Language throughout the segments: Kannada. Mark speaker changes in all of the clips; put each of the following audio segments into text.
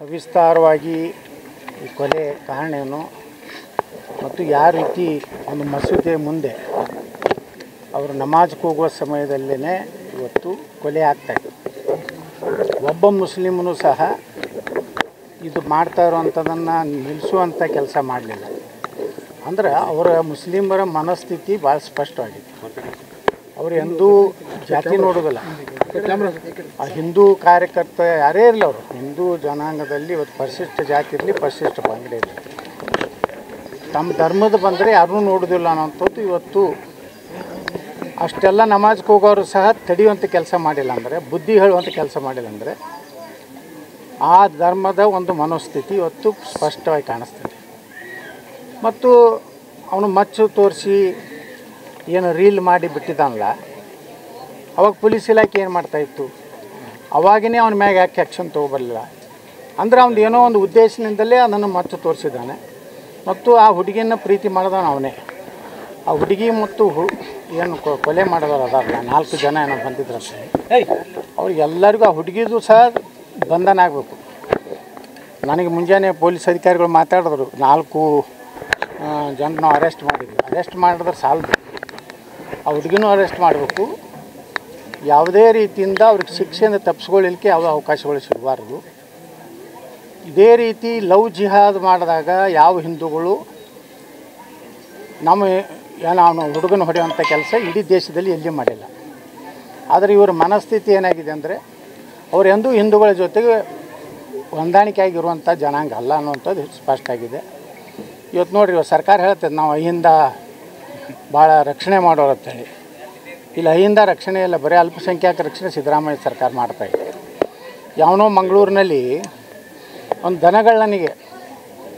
Speaker 1: ಸವಿಸ್ತಾರವಾಗಿ ಈ ಕೊಲೆ ಕಾರಣ ಏನು ಮತ್ತು ಯಾವ ರೀತಿ ಒಂದು ಮಸೂದೆ ಮುಂದೆ ಅವರು ನಮಾಜ್ಗೆ ಹೋಗುವ ಸಮಯದಲ್ಲೇ ಇವತ್ತು ಕೊಲೆ ಆಗ್ತಾಯಿತ್ತು. ಒಬ್ಬ ಮುಸ್ಲಿಮನು ಸಹ ಇದು ಮಾಡ್ತಾ ಇರುವಂಥದ್ದನ್ನು ನಿಲ್ಲಿಸುವಂಥ ಕೆಲಸ ಮಾಡಲಿಲ್ಲ. ಅಂದ್ರೆ ಅವರ ಮುಸ್ಲಿಮರ ಮನಸ್ಥಿತಿ ಭಾಳ ಸ್ಪಷ್ಟವಾಗಿದೆ. ಅವರು ಎಂದೂ ಜಾತಿ ನೋಡೋದಿಲ್ಲ. ಆ ಹಿಂದೂ ಕಾರ್ಯಕರ್ತ ಯಾರೇ ಇರಲಿ, ಅವರು ಹಿಂದೂ ಜನಾಂಗದಲ್ಲಿ ಇವತ್ತು ಪರಿಶಿಷ್ಟ ಜಾತಿ ಇರಲಿ, ಪರಿಶಿಷ್ಟ ಪಂಗಡ ಇರಲಿ, ತಮ್ಮ ಧರ್ಮದ ಬಂದರೆ ಯಾರೂ ನೋಡೋದಿಲ್ಲ ಅನ್ನೋಂಥದ್ದು ಇವತ್ತು. ಅಷ್ಟೆಲ್ಲ ನಮಾಜ್ಗೆ ಹೋಗೋರು ಸಹ ತಡೆಯುವಂಥ ಕೆಲಸ ಮಾಡಿಲ್ಲ ಅಂದರೆ, ಬುದ್ಧಿ ಹೇಳುವಂಥ ಕೆಲಸ ಮಾಡಿಲ್ಲ ಅಂದರೆ, ಆ ಧರ್ಮದ ಒಂದು ಮನೋಸ್ಥಿತಿ ಇವತ್ತು ಸ್ಪಷ್ಟವಾಗಿ ಕಾಣಿಸ್ತದೆ. ಮತ್ತು ಅವನು ಮಚ್ಚು ತೋರಿಸಿ ಏನು ರೀಲ್ ಮಾಡಿ ಬಿಟ್ಟಿದ್ದಾನಲ್ಲ, ಅವಾಗ ಪೊಲೀಸ್ ಇಲಾಖೆ ಏನು ಮಾಡ್ತಾಯಿತ್ತು? ಅವಾಗಿನೇ ಅವನ ಮ್ಯಾಗೆ ಯಾಕೆ ಆ್ಯಕ್ಷನ್ ತೊಗೊಬರಲಿಲ್ಲ? ಅಂದರೆ ಅವ್ನು ಏನೋ ಒಂದು ಉದ್ದೇಶದಿಂದಲೇ ಅದನ್ನು ಮಚ್ಚು ತೋರಿಸಿದ್ದಾನೆ. ಮತ್ತು ಆ ಹುಡುಗಿಯನ್ನು ಪ್ರೀತಿ ಮಾಡಿದವನು ಅವನೇ. ಆ ಹುಡುಗಿ ಮತ್ತು ಏನು ಕೊಲೆ ಮಾಡಿದವರು ಅದಾರಲ್ಲ, 4 ಜನ ಏನೋ ಬಂದಿದ್ರಂತೆ, ಅವ್ರಿಗೆಲ್ಲರಿಗೂ ಆ ಹುಡುಗಿದು ಸಹ ಬಂಧನ ಆಗಬೇಕು. ನನಗೆ ಮುಂಜಾನೆ ಪೊಲೀಸ್ ಅಧಿಕಾರಿಗಳು ಮಾತಾಡಿದ್ರು, 4 ಜನರನ್ನು ಅರೆಸ್ಟ್ ಮಾಡಿದ್ವಿ. ಅರೆಸ್ಟ್ ಮಾಡಿದ್ರೆ ಸಾಲದು, ಆ ಹುಡುಗಿನೂ ಅರೆಸ್ಟ್ ಮಾಡಬೇಕು. ಯಾವುದೇ ರೀತಿಯಿಂದ ಅವ್ರಿಗೆ ಶಿಕ್ಷೆಯಿಂದ ತಪ್ಪಿಸ್ಕೊಳ್ಳಿಕ್ಕೆ ಯಾವುದೇ ಅವಕಾಶಗಳು ಸಿಗಬಾರ್ದು. ಇದೇ ರೀತಿ ಲವ್ ಜಿಹಾದ್ ಮಾಡಿದಾಗ ಯಾವ ಹಿಂದೂಗಳು ನಮ್ಮ ಏನೋ ಅವನು ಹುಡುಗನ ಹೊಡೆಯುವಂಥ ಕೆಲಸ ಇಡೀ ದೇಶದಲ್ಲಿ ಎಲ್ಲಿ ಮಾಡಿಲ್ಲ. ಆದರೆ ಇವರ ಮನಸ್ಥಿತಿ ಏನಾಗಿದೆ ಅಂದರೆ, ಅವರು ಎಂದೂ ಹಿಂದೂಗಳ ಜೊತೆಗೆ ಹೊಂದಾಣಿಕೆಯಾಗಿರುವಂಥ ಜನಾಂಗ ಅಲ್ಲ ಅನ್ನುವಂಥದ್ದು ಸ್ಪಷ್ಟ ಆಗಿದೆ. ಇವತ್ತು ನೋಡಿರಿ, ಸರ್ಕಾರ ಹೇಳ್ತದೆ ನಾವು ಅಹಿಂದ ಭಾಳ ರಕ್ಷಣೆ ಮಾಡೋರಂತೇಳಿ. ಇಲ್ಲಿ ಅಹಿಂದ ರಕ್ಷಣೆ ಇಲ್ಲ, ಬರೀ ಅಲ್ಪಸಂಖ್ಯಾತ ರಕ್ಷಣೆ ಸಿದ್ದರಾಮಯ್ಯ ಸರ್ಕಾರ ಮಾಡ್ತಾಯಿದೆ. ಯಾವನೋ ಮಂಗಳೂರಿನಲ್ಲಿ ಒಂದು ದನಗಳನಿಗೆ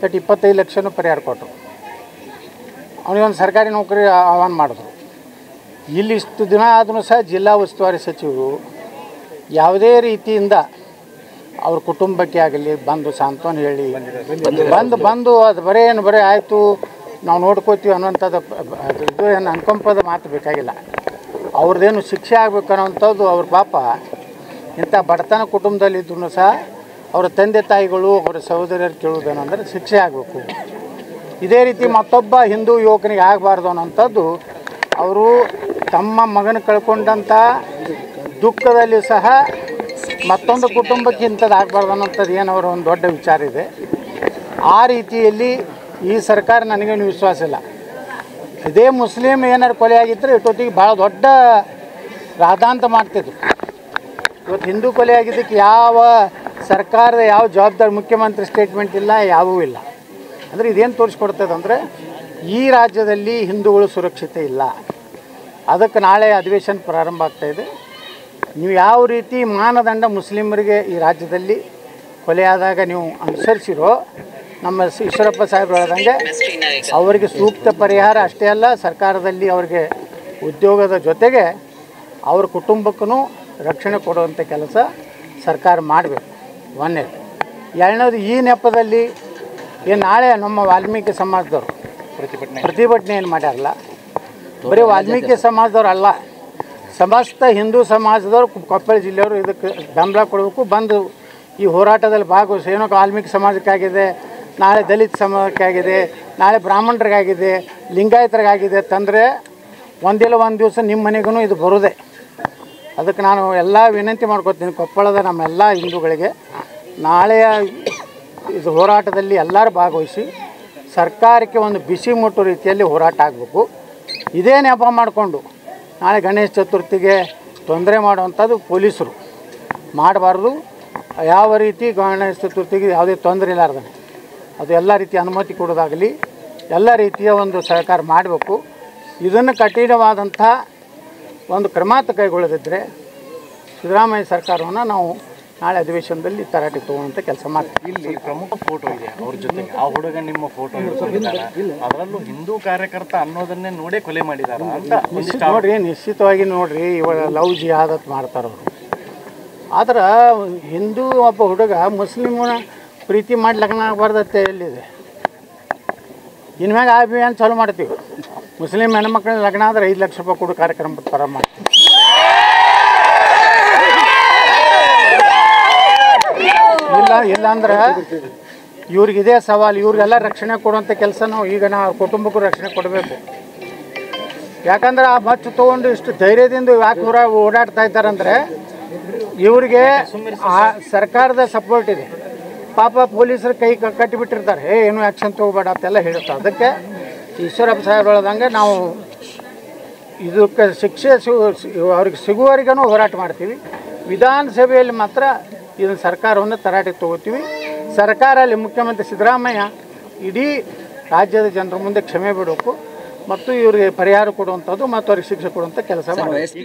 Speaker 1: 25 ಲಕ್ಷನೂ ಪರಿಹಾರ ಕೊಟ್ಟರು. ಅವನಿಗೊಂದು ಸರ್ಕಾರಿ ನೌಕರಿ ಆಹ್ವಾನ ಮಾಡಿದ್ರು. ಇಲ್ಲಿ ಇಷ್ಟು ದಿನ ಆದರೂ ಸಹ ಜಿಲ್ಲಾ ಉಸ್ತುವಾರಿ ಸಚಿವರು ಯಾವುದೇ ರೀತಿಯಿಂದ ಅವ್ರ ಕುಟುಂಬಕ್ಕೆ ಆಗಲಿ ಬಂದು ಸಾಂತ್ವನ ಹೇಳಿ ಬಂದು ಅದು ಬರೀ ಆಯಿತು ನಾವು ನೋಡ್ಕೋತೀವಿ ಅನ್ನೋಂಥದ್ದು ಇದು ಏನು ಅನುಕಂಪದ ಮಾತು ಬೇಕಾಗಿಲ್ಲ. ಅವ್ರದ್ದೇನು ಶಿಕ್ಷೆ ಆಗಬೇಕು ಅನ್ನೋವಂಥದ್ದು. ಅವ್ರ ಪಾಪ ಇಂಥ ಬಡತನ ಕುಟುಂಬದಲ್ಲಿದ್ದರೂ ಸಹ ಅವರ ತಂದೆ ತಾಯಿಗಳು ಅವರ ಸಹೋದರಿಯರು ಕೇಳುವುದೇನೆಂದರೆ ಶಿಕ್ಷೆ ಆಗಬೇಕು. ಇದೇ ರೀತಿ ಮತ್ತೊಬ್ಬ ಹಿಂದೂ ಯುವಕನಿಗೆ ಆಗಬಾರ್ದು ಅನ್ನೋಂಥದ್ದು. ಅವರು ತಮ್ಮ ಮಗನ ಕಳ್ಕೊಂಡಂಥ ದುಃಖದಲ್ಲಿ ಸಹ ಮತ್ತೊಂದು ಕುಟುಂಬಕ್ಕೆ ಇಂಥದ್ದು ಆಗಬಾರ್ದು ಅನ್ನೋಂಥದ್ದು ಏನು ಅವರ ಒಂದು ದೊಡ್ಡ ವಿಚಾರ ಇದೆ. ಆ ರೀತಿಯಲ್ಲಿ ಈ ಸರ್ಕಾರ ನನಗೇನು ವಿಶ್ವಾಸ ಇಲ್ಲ. ಇದೇ ಮುಸ್ಲಿಮ್ ಏನಾರು ಕೊಲೆ ಆಗಿದ್ದರೆ ಇಷ್ಟೊತ್ತಿಗೆ ಭಾಳ ದೊಡ್ಡ ರಾದಾಂತ ಮಾಡ್ತಿದ್ರು. ಇವತ್ತು ಹಿಂದೂ ಕೊಲೆ ಆಗಿದ್ದಕ್ಕೆ ಯಾವ ಸರ್ಕಾರದ ಯಾವ ಜವಾಬ್ದಾರಿ, ಮುಖ್ಯಮಂತ್ರಿ ಸ್ಟೇಟ್ಮೆಂಟ್ ಇಲ್ಲ, ಯಾವುವೂ ಇಲ್ಲ. ಅಂದರೆ ಇದೇನು ತೋರಿಸ್ಕೊಡ್ತದೆ ಅಂದರೆ, ಈ ರಾಜ್ಯದಲ್ಲಿ ಹಿಂದೂಗಳು ಸುರಕ್ಷಿತ ಇಲ್ಲ. ಅದಕ್ಕೆ ನಾಳೆ ಅಧಿವೇಶನ ಪ್ರಾರಂಭ ಆಗ್ತಾಯಿದೆ. ನೀವು ಯಾವ ರೀತಿ ಮಾನದಂಡ ಮುಸ್ಲಿಮರಿಗೆ ಈ ರಾಜ್ಯದಲ್ಲಿ ಕೊಲೆಯಾದಾಗ ನೀವು ಅನುಸರಿಸಿರೋ, ನಮ್ಮ ಈಶ್ವರಪ್ಪ ಸಾಹೇಬ್ರು ಹೇಳ್ದಂಗೆ ಅವರಿಗೆ ಸೂಕ್ತ ಪರಿಹಾರ ಅಷ್ಟೇ ಅಲ್ಲ, ಸರ್ಕಾರದಲ್ಲಿ ಅವರಿಗೆ ಉದ್ಯೋಗದ ಜೊತೆಗೆ ಅವ್ರ ಕುಟುಂಬಕ್ಕೂ ರಕ್ಷಣೆ ಕೊಡುವಂಥ ಕೆಲಸ ಸರ್ಕಾರ ಮಾಡಬೇಕು. ಒಂದನೇದು. ಎರಡನೇದು, ಈ ನೆಪದಲ್ಲಿ ಏನು ನಾಳೆ ನಮ್ಮ ವಾಲ್ಮೀಕಿ ಸಮಾಜದವರು ಪ್ರತಿಭಟನೆ ಏನು ಮಾಡ್ಯಾರಲ್ಲ, ಬರೀ ವಾಲ್ಮೀಕಿ ಸಮಾಜದವ್ರು ಅಲ್ಲ, ಸಮಸ್ತ ಹಿಂದೂ ಸಮಾಜದವರು ಕೊಪ್ಪಳ ಜಿಲ್ಲೆಯವರು ಇದಕ್ಕೆ ಬೆಂಬಲ ಕೊಡಬೇಕು. ಬಂದು ಈ ಹೋರಾಟದಲ್ಲಿ ಭಾಗವಹಿಸಿ, ಏನೋ ವಾಲ್ಮೀಕಿ ಸಮಾಜಕ್ಕಾಗಿದೆ, ನಾಳೆ ದಲಿತ ಸಮಾಜಕ್ಕಾಗಿದೆ, ನಾಳೆ ಬ್ರಾಹ್ಮಣರಿಗಾಗಿದೆ, ಲಿಂಗಾಯತರಿಗಾಗಿದೆ ತಂದರೆ ಒಂದಿಲ್ಲ ಒಂದು ದಿವಸ ನಿಮ್ಮ ಮನೆಗೂ ಇದು ಬರೋದೆ. ಅದಕ್ಕೆ ನಾನು ಎಲ್ಲ ವಿನಂತಿ ಮಾಡ್ಕೊತೀನಿ, ಕೊಪ್ಪಳದ ನಮ್ಮೆಲ್ಲ ಹಿಂದೂಗಳಿಗೆ ನಾಳೆಯ ಇದು ಹೋರಾಟದಲ್ಲಿ ಎಲ್ಲರೂ ಭಾಗವಹಿಸಿ ಸರ್ಕಾರಕ್ಕೆ ಒಂದು ಬಿಸಿ ಮುಟ್ಟೋ ರೀತಿಯಲ್ಲಿ ಹೋರಾಟ ಆಗಬೇಕು. ಇದೇ ನೆಪ ಮಾಡಿಕೊಂಡು ನಾಳೆ ಗಣೇಶ ಚತುರ್ಥಿಗೆ ತೊಂದರೆ ಮಾಡುವಂಥದ್ದು ಪೊಲೀಸರು ಮಾಡಬಾರ್ದು. ಯಾವ ರೀತಿ ಗಣೇಶ ಚತುರ್ಥಿಗೆ ಯಾವುದೇ ತೊಂದರೆ ಇಲ್ಲಾರ್ದಾನೆ ಅದು ಎಲ್ಲ ರೀತಿಯ ಅನುಮತಿ ಕೊಡೋದಾಗಲಿ ಎಲ್ಲ ರೀತಿಯ ಒಂದು ಸಹಕಾರ ಮಾಡಬೇಕು. ಇದನ್ನು ಕಠಿಣವಾದಂಥ ಒಂದು ಕ್ರಮ ಕೈಗೊಳ್ಳದಿದ್ದರೆ ಸಿದ್ದರಾಮಯ್ಯ ಸರ್ಕಾರವನ್ನು ನಾವು ನಾಳೆ ಅಧಿವೇಶನದಲ್ಲಿ ತರಾಟೆ ತೊಗೊಳ್ಳೋಂಥ ಕೆಲಸ ಮಾಡ್ತೀವಿ.
Speaker 2: ಇಲ್ಲಿ ಪ್ರಮುಖ ಫೋಟೋ ಇದೆ ಅವ್ರ ಜೊತೆಗೆ, ಆ ಹುಡುಗ ನಿಮ್ಮ ಫೋಟೋ ಅದರಲ್ಲೂ ಹಿಂದೂ ಕಾರ್ಯಕರ್ತ ಅನ್ನೋದನ್ನೇ ನೋಡೇ ಕೊಲೆ ಮಾಡಿದಾರ ಅಂತ
Speaker 1: ನಿಶ್ಚಿತವಾಗಿ ನೋಡ್ರಿ. ಇವಾಗ ಲವ್ ಜಿಹಾದತ್ ಮಾಡ್ತಾರವರು. ಆದ್ರೆ ಹಿಂದೂ ಒಬ್ಬ ಹುಡುಗ ಮುಸ್ಲಿಮನ ಪ್ರೀತಿ ಮಾಡಿ ಲಗ್ನ ಆಗಬಾರ್ದತ್ತೆ ಎಲ್ಲಿದೆ? ಇನ್ಮ್ಯಾಗ ಅಭಿಯಾನ ಚಾಲು ಮಾಡ್ತೀವಿ. ಮುಸ್ಲಿಮ್ ಹೆಣ್ಮಕ್ಳ ಲಗ್ನ ಆದರೆ 5 ಲಕ್ಷ ರೂಪಾಯಿ ಕೊಡೋ ಕಾರ್ಯಕ್ರಮ ಪ್ರಾರಂಭ ಮಾಡ್ತೀವಿ. ಇಲ್ಲ ಇಲ್ಲಾಂದ್ರೆ ಇವ್ರಿಗೆ ಇದೇ ಸವಾಲು, ಇವ್ರಿಗೆಲ್ಲ ರಕ್ಷಣೆ ಕೊಡುವಂಥ ಕೆಲಸ ಈಗ ನಾವು ಕುಟುಂಬಕ್ಕೂ ರಕ್ಷಣೆ ಕೊಡಬೇಕು. ಯಾಕಂದ್ರೆ ಆ ಮಚ್ಚು ತೊಗೊಂಡು ಇಷ್ಟು ಧೈರ್ಯದಿಂದ ಯಾಕೆ ಓಡಾಡ್ತಾ ಇದ್ದಾರಂದರೆ ಇವ್ರಿಗೆ ಆ ಸರ್ಕಾರದ ಸಪೋರ್ಟ್ ಇದೆ. ಪಾಪ ಪೊಲೀಸರು ಕೈ ಕಟ್ಟಿಬಿಟ್ಟಿರ್ತಾರೆ, ಏನು ಆ್ಯಕ್ಷನ್ ತೊಗೋಬೇಡ ಅಂತೆಲ್ಲ ಹೇಳ್ತಾರೆ. ಅದಕ್ಕೆ ಈಶ್ವರಪ್ಪ ಸಾಹೇಬ್ ಹೇಳ್ದಂಗೆ ನಾವು ಇದಕ್ಕೆ ಶಿಕ್ಷೆ ಅವ್ರಿಗೆ ಸಿಗುವವರೆಗೂ ಹೋರಾಟ ಮಾಡ್ತೀವಿ. ವಿಧಾನಸಭೆಯಲ್ಲಿ ಮಾತ್ರ ಇದನ್ನು ಸರ್ಕಾರವನ್ನು ತರಾಟೆಗೆ ತೊಗೋತೀವಿ. ಸರ್ಕಾರ ಅಲ್ಲಿ ಮುಖ್ಯಮಂತ್ರಿ ಸಿದ್ದರಾಮಯ್ಯ ಇಡೀ ರಾಜ್ಯದ ಜನರ ಮುಂದೆ ಕ್ಷಮೆ ಬಿಡಬೇಕು ಮತ್ತು ಇವರಿಗೆ ಪರಿಹಾರ ಕೊಡುವಂಥದ್ದು ಮತ್ತು ಅವ್ರಿಗೆ ಶಿಕ್ಷೆ ಕೊಡುವಂಥ ಕೆಲಸ ಮಾಡಿ.